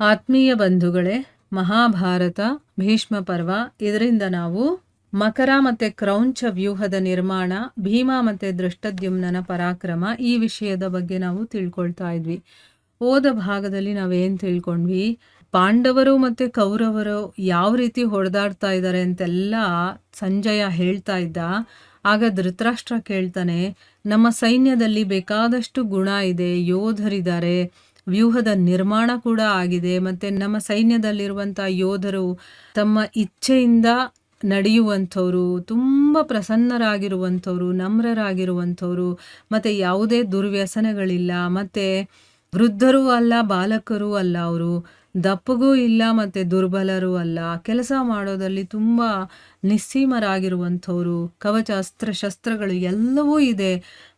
ಆತ್ಮೀಯ ಬಂಧುಗಳೇ, ಮಹಾಭಾರತ ಭೀಷ್ಮ ಪರ್ವ, ಇದರಿಂದ ನಾವು ಮಕರ ಮತ್ತೆ ಕ್ರೌಂಚ ವ್ಯೂಹದ ನಿರ್ಮಾಣ, ಭೀಮ ಮತ್ತೆ ದೃಷ್ಟದ್ಯುಮ್ನನ ಪರಾಕ್ರಮ, ಈ ವಿಷಯದ ಬಗ್ಗೆ ನಾವು ತಿಳ್ಕೊಳ್ತಾ ಇದ್ವಿ. ಹೋದ ಭಾಗದಲ್ಲಿ ನಾವೇನ್ ತಿಳ್ಕೊಂಡ್ವಿ, ಪಾಂಡವರು ಮತ್ತೆ ಕೌರವರು ಯಾವ ರೀತಿ ಹೊಡೆದಾಡ್ತಾ ಇದ್ದಾರೆ ಅಂತೆಲ್ಲ ಸಂಜಯ ಹೇಳ್ತಾ ಇದ್ದ. ಆಗ ಧೃತರಾಷ್ಟ್ರ ಕೇಳ್ತಾನೆ, ನಮ್ಮ ಸೈನ್ಯದಲ್ಲಿ ಬೇಕಾದಷ್ಟು ಗುಣ ಇದೆ, ಯೋಧರಿದ್ದಾರೆ, ವ್ಯೂಹದ ನಿರ್ಮಾಣ ಕೂಡ ಆಗಿದೆ, ಮತ್ತೆ ನಮ್ಮ ಸೈನ್ಯದಲ್ಲಿರುವಂಥ ಯೋಧರು ತಮ್ಮ ಇಚ್ಛೆಯಿಂದ ನಡೆಯುವಂಥವ್ರು, ತುಂಬ ಪ್ರಸನ್ನರಾಗಿರುವಂಥವ್ರು, ನಮ್ರರಾಗಿರುವಂಥವ್ರು, ಮತ್ತು ಯಾವುದೇ ದುರ್ವ್ಯಸನಗಳಿಲ್ಲ, ಮತ್ತು ವೃದ್ಧರೂ ಅಲ್ಲ, ಬಾಲಕರೂ ಅಲ್ಲ, ಅವರು ದಪ್ಪಗೂ ಇಲ್ಲ ಮತ್ತು ದುರ್ಬಲರೂ ಅಲ್ಲ, ಕೆಲಸ ಮಾಡೋದಲ್ಲಿ ತುಂಬ ನಿಸ್ಸೀಮರಾಗಿರುವಂಥವ್ರು, ಕವಚ ಅಸ್ತ್ರಶಸ್ತ್ರಗಳು ಎಲ್ಲವೂ ಇದೆ,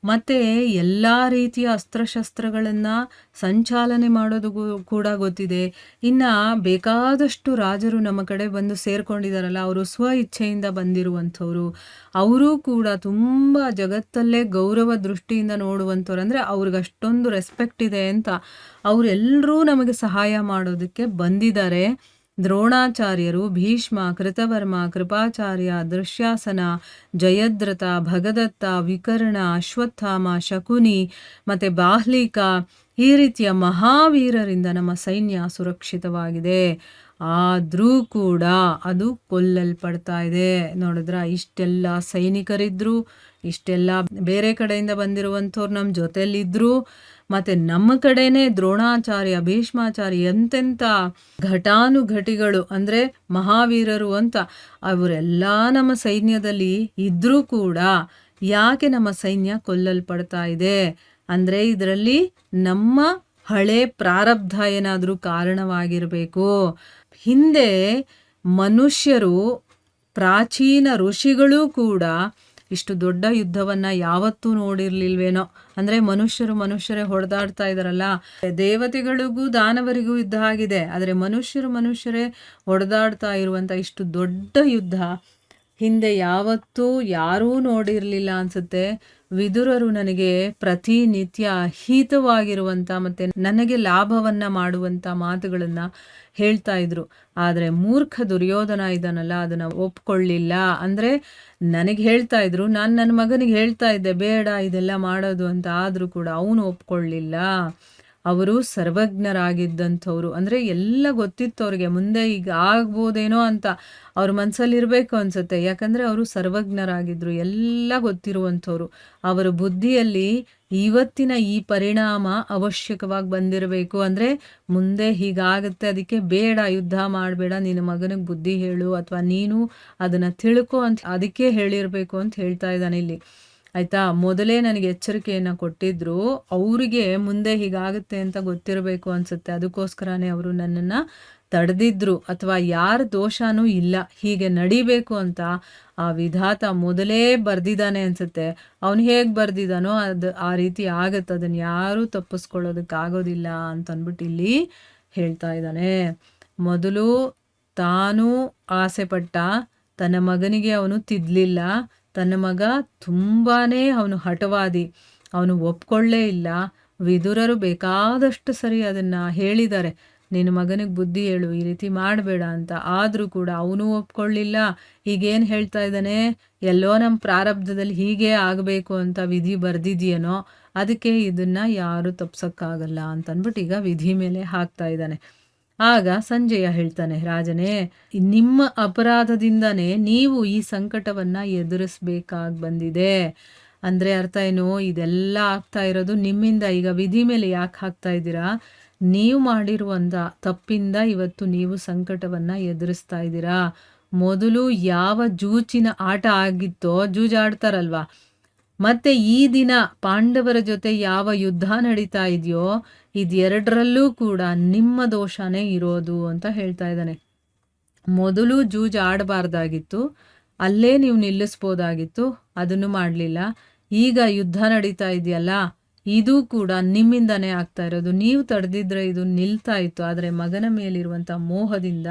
ಮತ್ತು ಎಲ್ಲ ರೀತಿಯ ಅಸ್ತ್ರಶಸ್ತ್ರಗಳನ್ನು ಸಂಚಾಲನೆ ಮಾಡೋದು ಕೂಡ ಗೊತ್ತಿದೆ. ಇನ್ನು ಬೇಕಾದಷ್ಟು ರಾಜರು ನಮ್ಮ ಕಡೆ ಬಂದು ಸೇರ್ಕೊಂಡಿದಾರಲ್ಲ, ಅವರು ಸ್ವ ಇಚ್ಛೆಯಿಂದ ಬಂದಿರುವಂಥವ್ರು, ಅವರೂ ಕೂಡ ತುಂಬ ಜಗತ್ತಲ್ಲೇ ಗೌರವ ದೃಷ್ಟಿಯಿಂದ ನೋಡುವಂಥವ್ರು, ಅಂದರೆ ಅವ್ರಿಗೆ ಅಷ್ಟೊಂದು ರೆಸ್ಪೆಕ್ಟ್ ಇದೆ ಅಂತ ಅವರೆಲ್ಲರೂ ನಮಗೆ ಸಹಾಯ ಮಾಡೋದಕ್ಕೆ ಬಂದಿದ್ದಾರೆ. ದ್ರೋಣಾಚಾರ್ಯರು, ಭೀಷ್ಮ, ಕೃತವರ್ಮ, ಕೃಪಾಚಾರ್ಯ, ದುಶ್ಯಾಸನ, ಜಯದ್ರಥ, ಭಗದತ್ತ, ವಿಕರ್ಣ, ಅಶ್ವತ್ಥಾಮ, ಶಕುನಿ ಮತ್ತು ಬಾಹ್ಲಿಕ, ಈ ರೀತಿಯ ಮಹಾವೀರರಿಂದ ನಮ್ಮ ಸೈನ್ಯ ಸುರಕ್ಷಿತವಾಗಿದೆ. ಆದರೂ ಕೂಡ ಅದು ಕೊಲ್ಲಲ್ಪಡ್ತಾ ಇದೆ. ನೋಡಿದ್ರ, ಇಷ್ಟೆಲ್ಲ ಸೈನಿಕರಿದ್ರು, ಇಷ್ಟೆಲ್ಲ ಬೇರೆ ಕಡೆಯಿಂದ ಬಂದಿರುವಂಥವ್ರು ನಮ್ಮ ಜೊತೆಯಲ್ಲಿದ್ದರು, ಮತ್ತು ನಮ್ಮ ಕಡೆನೇ ದ್ರೋಣಾಚಾರ್ಯ, ಭೀಷ್ಮಾಚಾರ್ಯ, ಎಂತೆಂಥ ಘಟಾನುಘಟಿಗಳು ಅಂದರೆ ಮಹಾವೀರರು ಅಂತ ಅವರೆಲ್ಲ ನಮ್ಮ ಸೈನ್ಯದಲ್ಲಿ ಇದ್ದರೂ ಕೂಡ ಯಾಕೆ ನಮ್ಮ ಸೈನ್ಯ ಕೊಲ್ಲಲ್ಪಡ್ತಾ ಇದೆ ಅಂದರೆ, ಇದರಲ್ಲಿ ನಮ್ಮ ಹಳೆ ಪ್ರಾರಬ್ಧ ಏನಾದರೂ ಕಾರಣವಾಗಿರಬೇಕು. ಹಿಂದೆ ಮನುಷ್ಯರು, ಪ್ರಾಚೀನ ಋಷಿಗಳೂ ಕೂಡ ಇಷ್ಟು ದೊಡ್ಡ ಯುದ್ಧವನ್ನು ಯಾವತ್ತೂ ನೋಡಿರ್ಲಿಲ್ವೇನೋ. ಅಂದರೆ ಮನುಷ್ಯರೇ ಹೊಡೆದಾಡ್ತಾ ಇದ್ದಾರಲ್ಲ, ದೇವತೆಗಳಿಗೂ ದಾನವರಿಗೂ ಯುದ್ಧ ಆಗಿದೆ, ಆದರೆ ಮನುಷ್ಯರೇ ಹೊಡೆದಾಡ್ತಾ ಇರುವಂಥ ಇಷ್ಟು ದೊಡ್ಡ ಯುದ್ಧ ಹಿಂದೆ ಯಾವತ್ತೂ ಯಾರೂ ನೋಡಿರಲಿಲ್ಲ ಅನಿಸುತ್ತೆ. ವಿದುರರು ನನಗೆ ಪ್ರತಿನಿತ್ಯ ಹಿತವಾಗಿರುವಂಥ ಮತ್ತು ನನಗೆ ಲಾಭವನ್ನು ಮಾಡುವಂಥ ಮಾತುಗಳನ್ನು ಹೇಳ್ತಾ ಇದ್ರು. ಆದರೆ ಮೂರ್ಖ ದುರ್ಯೋಧನ ಇದನ್ನಲ್ಲ, ಅದನ್ನು ಒಪ್ಕೊಳ್ಳಿಲ್ಲ. ಅಂದರೆ ನನಗೆ ಹೇಳ್ತಾ ಇದ್ರು, ನಾನು ನನ್ನ ಮಗನಿಗೆ ಹೇಳ್ತಾ ಇದ್ದೆ ಬೇಡ ಇದೆಲ್ಲ ಮಾಡೋದು ಅಂತ, ಆದರೂ ಕೂಡ ಅವನು ಒಪ್ಕೊಳ್ಳಿಲ್ಲ. ಅವರು ಸರ್ವಜ್ಞರಾಗಿದ್ದಂಥವ್ರು, ಅಂದರೆ ಎಲ್ಲ ಗೊತ್ತಿತ್ತು ಅವ್ರಿಗೆ, ಮುಂದೆ ಈಗ ಆಗ್ಬೋದೇನೋ ಅಂತ ಅವ್ರ ಮನಸ್ಸಲ್ಲಿರಬೇಕು ಅನಿಸುತ್ತೆ. ಯಾಕಂದರೆ ಅವರು ಸರ್ವಜ್ಞರಾಗಿದ್ದರು, ಎಲ್ಲ ಗೊತ್ತಿರುವಂಥವ್ರು. ಅವರ ಬುದ್ಧಿಯಲ್ಲಿ ಇವತ್ತಿನ ಈ ಪರಿಣಾಮ ಅವಶ್ಯಕವಾಗಿ ಬಂದಿರಬೇಕು. ಅಂದರೆ ಮುಂದೆ ಹೀಗಾಗುತ್ತೆ, ಅದಕ್ಕೆ ಬೇಡ ಯುದ್ಧ ಮಾಡಬೇಡ, ನಿನ್ನ ಮಗನಿಗೆ ಬುದ್ಧಿ ಹೇಳು ಅಥವಾ ನೀನು ಅದನ್ನು ತಿಳ್ಕೊ ಅಂತ ಅದಕ್ಕೆ ಹೇಳಿರಬೇಕು ಅಂತ ಹೇಳ್ತಾ ಇದ್ದಾನೆ ಇಲ್ಲಿ, ಆಯಿತಾ. ಮೊದಲೇ ನನಗೆ ಎಚ್ಚರಿಕೆಯನ್ನು ಕೊಟ್ಟಿದ್ರು, ಅವರಿಗೆ ಮುಂದೆ ಹೀಗಾಗುತ್ತೆ ಅಂತ ಗೊತ್ತಿರಬೇಕು ಅನಿಸುತ್ತೆ, ಅದಕ್ಕೋಸ್ಕರನೇ ಅವರು ನನ್ನನ್ನು ತಡೆದಿದ್ರು. ಅಥವಾ ಯಾರ ದೋಷನೂ ಇಲ್ಲ, ಹೀಗೆ ನಡಿಬೇಕು ಅಂತ ಆ ವಿಧಾತ ಮೊದಲೇ ಬರೆದಿದ್ದಾನೆ ಅನಿಸುತ್ತೆ. ಅವನು ಹೇಗೆ ಬರೆದಿದ್ದಾನೋ ಅದು ಆ ರೀತಿ ಆಗುತ್ತೆ, ಅದನ್ನು ಯಾರೂ ತಪ್ಪಿಸ್ಕೊಳ್ಳೋದಕ್ಕಾಗೋದಿಲ್ಲ ಅಂತಂದ್ಬಿಟ್ಟು ಇಲ್ಲಿ ಹೇಳ್ತಾ ಇದ್ದಾನೆ. ಮೊದಲು ತಾನು ಆಸೆಪಟ್ಟ ತನ್ನ ಮಗನಿಗೆ ಅವನು ತಿದ್ದಲಿಲ್ಲ. ತನ್ನ ಮಗ ತುಂಬಾ ಅವನು ಹಠವಾದಿ, ಅವನು ಒಪ್ಕೊಳ್ಳೇ ಇಲ್ಲ. ವಿದುರರು ಬೇಕಾದಷ್ಟು ಸರಿ ಅದನ್ನು ಹೇಳಿದ್ದಾರೆ, ನಿನ್ನ ಮಗನಿಗೆ ಬುದ್ಧಿ ಹೇಳು, ಈ ರೀತಿ ಮಾಡಬೇಡ ಅಂತ, ಆದರೂ ಕೂಡ ಅವನು ಒಪ್ಕೊಳ್ಳಿಲ್ಲ. ಈಗೇನು ಹೇಳ್ತಾ ಇದ್ದಾನೆ, ಎಲ್ಲೋ ನಮ್ಮ ಪ್ರಾರಬ್ಧದಲ್ಲಿ ಹೀಗೆ ಆಗಬೇಕು ಅಂತ ವಿಧಿ ಬರೆದಿದೆಯೇನೋ, ಅದಕ್ಕೆ ಇದನ್ನು ಯಾರೂ ತಪ್ಸೋಕ್ಕಾಗಲ್ಲ ಅಂತಂದ್ಬಿಟ್ಟು ಈಗ ವಿಧಿ ಮೇಲೆ ಹಾಕ್ತಾ ಇದ್ದಾನೆ. ಆಗ ಸಂಜಯ ಹೇಳ್ತಾನೆ, ರಾಜನೇ, ನಿಮ್ಮ ಅಪರಾಧದಿಂದನೇ ನೀವು ಈ ಸಂಕಟವನ್ನು ಎದುರಿಸ್ಬೇಕಾಗಿ ಬಂದಿದೆ. ಅಂದರೆ ಅರ್ಥ ಏನು, ಇದೆಲ್ಲ ಆಗ್ತಾ ಇರೋದು ನಿಮ್ಮಿಂದ. ಈಗ ವಿಧಿ ಮೇಲೆ ಯಾಕೆ ಹಾಕ್ತಾ ಇದ್ದೀರಾ, ನೀವು ಮಾಡಿರುವಂಥ ತಪ್ಪಿಂದ ಇವತ್ತು ನೀವು ಸಂಕಟವನ್ನು ಎದುರಿಸ್ತಾ ಇದ್ದೀರಾ. ಮೊದಲು ಯಾವ ಜೂಚಿನ ಆಟ ಆಗಿತ್ತೋ, ಜೂಜಾಡ್ತಾರಲ್ವ, ಮತ್ತು ಈ ದಿನ ಪಾಂಡವರ ಜೊತೆ ಯಾವ ಯುದ್ಧ ನಡೀತಾ ಇದೆಯೋ, ಇದೆರಡರಲ್ಲೂ ಕೂಡ ನಿಮ್ಮ ದೋಷನೇ ಇರೋದು ಅಂತ ಹೇಳ್ತಾ ಇದ್ದಾನೆ. ಮೊದಲು ಜೂಜ್ ಆಡಬಾರ್ದಾಗಿತ್ತು, ಅಲ್ಲೇ ನೀವು ನಿಲ್ಲಿಸ್ಬೋದಾಗಿತ್ತು, ಅದನ್ನು ಮಾಡಲಿಲ್ಲ. ಈಗ ಯುದ್ಧ ನಡೀತಾ ಇದೆಯಲ್ಲ, ಇದು ಕೂಡ ನಿಮ್ಮಿಂದನೇ ಆಗ್ತಾ ಇರೋದು. ನೀವು ತಡೆದಿದ್ರೆ ಇದು ನಿಲ್ತಾ ಇತ್ತು, ಆದರೆ ಮಗನ ಮೇಲಿರುವಂಥ ಮೋಹದಿಂದ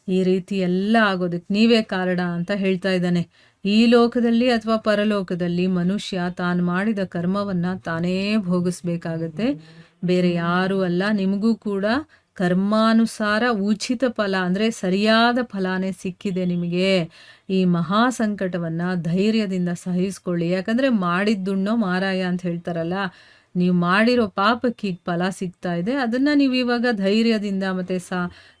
ಈ ರೀತಿ ಎಲ್ಲ ಆಗೋದಕ್ಕೆ ನೀವೇ ಕಾರಣ ಅಂತ ಹೇಳ್ತಾ ಇದ್ದಾನೆ. ಈ ಲೋಕದಲ್ಲಿ ಅಥವಾ ಪರಲೋಕದಲ್ಲಿ ಮನುಷ್ಯ ತಾನು ಮಾಡಿದ ಕರ್ಮವನ್ನು ತಾನೇ ಭೋಗಿಸ್ಬೇಕಾಗತ್ತೆ, ಬೇರೆ ಯಾರೂ ಅಲ್ಲ. ನಿಮಗೂ ಕೂಡ ಕರ್ಮಾನುಸಾರ ಉಚಿತ ಫಲ ಅಂದರೆ ಸರಿಯಾದ ಫಲನೇ ಸಿಕ್ಕಿದೆ ನಿಮಗೆ. ಈ ಮಹಾ ಸಂಕಟವನ್ನು ಧೈರ್ಯದಿಂದ ಸಹಿಸ್ಕೊಳ್ಳಿ. ಯಾಕಂದರೆ ಮಾಡಿದ್ದುಣ್ಣೋ ಮಾರಾಯ ಅಂತ ಹೇಳ್ತಾರಲ್ಲ, ನೀವು ಮಾಡಿರೋ ಪಾಪಕ್ಕೆ ಈಗ ಫಲ ಸಿಗ್ತಾ ಇದೆ. ಅದನ್ನು ನೀವು ಇವಾಗ ಧೈರ್ಯದಿಂದ ಮತ್ತು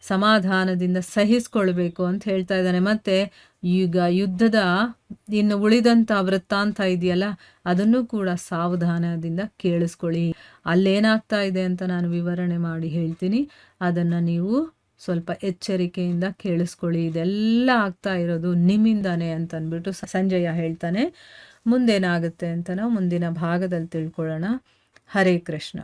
ಸಮಾಧಾನದಿಂದ ಸಹಿಸ್ಕೊಳ್ಬೇಕು ಅಂತ ಹೇಳ್ತಾ ಇದ್ದಾನೆ. ಮತ್ತು ಈಗ ಯುದ್ಧದ ಇನ್ನು ಉಳಿದಂಥ ವೃತ್ತಾಂತ ಇದೆಯಲ್ಲ, ಅದನ್ನು ಕೂಡ ಸಾವಧಾನದಿಂದ ಕೇಳಿಸ್ಕೊಳ್ಳಿ. ಅಲ್ಲೇನಾಗ್ತಾ ಇದೆ ಅಂತ ನಾನು ವಿವರಣೆ ಮಾಡಿ ಹೇಳ್ತೀನಿ. ಅದನ್ನು ನೀವು ಸ್ವಲ್ಪ ಎಚ್ಚರಿಕೆಯಿಂದ ಕೇಳಿಸ್ಕೊಳ್ಳಿ. ಇದೆಲ್ಲ ಆಗ್ತಾ ಇರೋದು ನಿಮ್ಮಿಂದಾನೆ ಅಂತಂದ್ಬಿಟ್ಟು ಸಂಜಯ ಹೇಳ್ತಾನೆ. ಮುಂದೇನಾಗುತ್ತೆ ಅಂತ ನಾವು ಮುಂದಿನ ಭಾಗದಲ್ಲಿ ತಿಳ್ಕೊಳ್ಳೋಣ. ಹರೇ ಕೃಷ್ಣ.